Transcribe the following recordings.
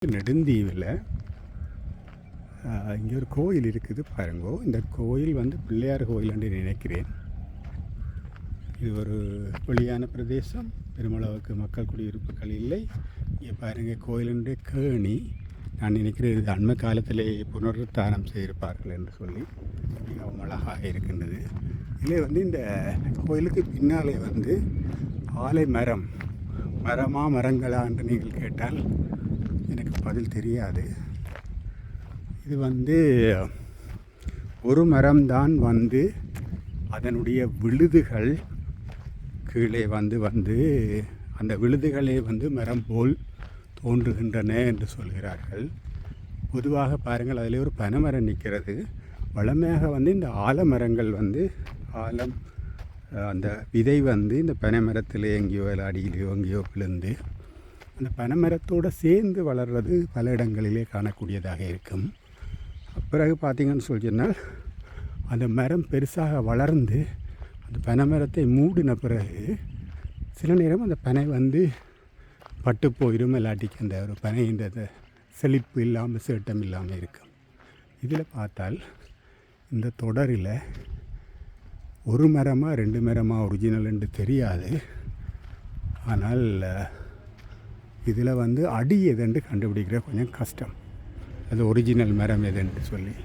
நெடுந்தீவில் இங்கே ஒரு கோயில் இருக்குது பாருங்கோ. இந்த கோயில் வந்து பிள்ளையார் கோயில் என்று நினைக்கிறேன். இது ஒரு வெளியான பிரதேசம், பெருமளவுக்கு மக்கள் குடியிருப்புகள் இல்லை. இங்கே பாருங்கள், கோயிலுடைய கேணி. நான் நினைக்கிறேன் இது அண்மை காலத்திலே புனருத்தானம் செய்திருப்பார்கள் என்று சொல்லி மிகவும் அழகாக இருக்கின்றது. இதில் வந்து இந்த கோயிலுக்கு பின்னாலே வந்து ஆலை மரங்களா என்று நீங்கள் கேட்டால் எனக்கு பதில் தெரியாது. இது வந்து ஒரு மரம்தான் வந்து அதனுடைய விழுதுகள் கீழே வந்து அந்த விழுதுகளே வந்து மரம் போல் தோன்றுகின்றன என்று சொல்கிறார்கள். பொதுவாக பாருங்கள், அதில் ஒரு பனைமரம் நிற்கிறது. வளமையாக வந்து இந்த ஆலமரங்கள் வந்து அந்த விதை வந்து இந்த பனைமரத்தில் எங்கேயோ அடியிலையோ எங்கேயோ விழுந்து அந்த பனைமரத்தோடு சேர்ந்து வளர்வது பல இடங்களிலே காணக்கூடியதாக இருக்கும். பிறகு பார்த்திங்கன்னு சொன்னால் அந்த மரம் பெருசாக வளர்ந்து அந்த பனைமரத்தை மூடின பிறகு சில நேரம் அந்த பனை வந்து பட்டு போயிடும், இல்லாட்டிக்கு அந்த ஒரு பனைன்ற செழிப்பு இல்லாமல் சேட்டம் இல்லாமல் இருக்கும். இதில் பார்த்தால் இந்த தொடரில் ஒரு மரமாக 2 மரமாக ஒரிஜினல் என்று தெரியாது. ஆனால் இதில் வந்து அடி எதுன்னு கண்டுபிடிக்கிற கொஞ்சம் கஷ்டம். அது ஒரிஜினல் மரம் எதுன்னு சொல்லி.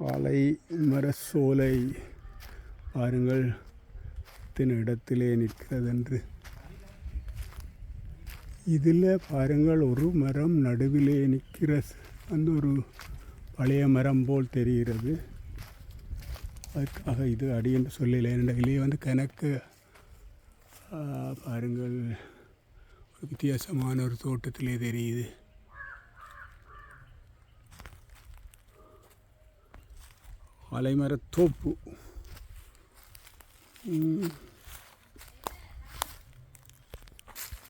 ஆலைமர சோலை பாருங்கள் இத்தனை இடத்திலே நிற்கிறதென்று. இதில் பாருங்கள், ஒரு மரம் நடுவிலே நிற்கிற அந்த ஒரு பழைய மரம் போல் தெரிகிறது. அதுக்காக இது அடி என்று சொல்லலை. இதிலே வந்து கணக்கு பாருங்கள், ஒரு வித்தியாசமான ஒரு தோட்டத்திலே தெரியுது. ஆலைமரத்தோப்பு.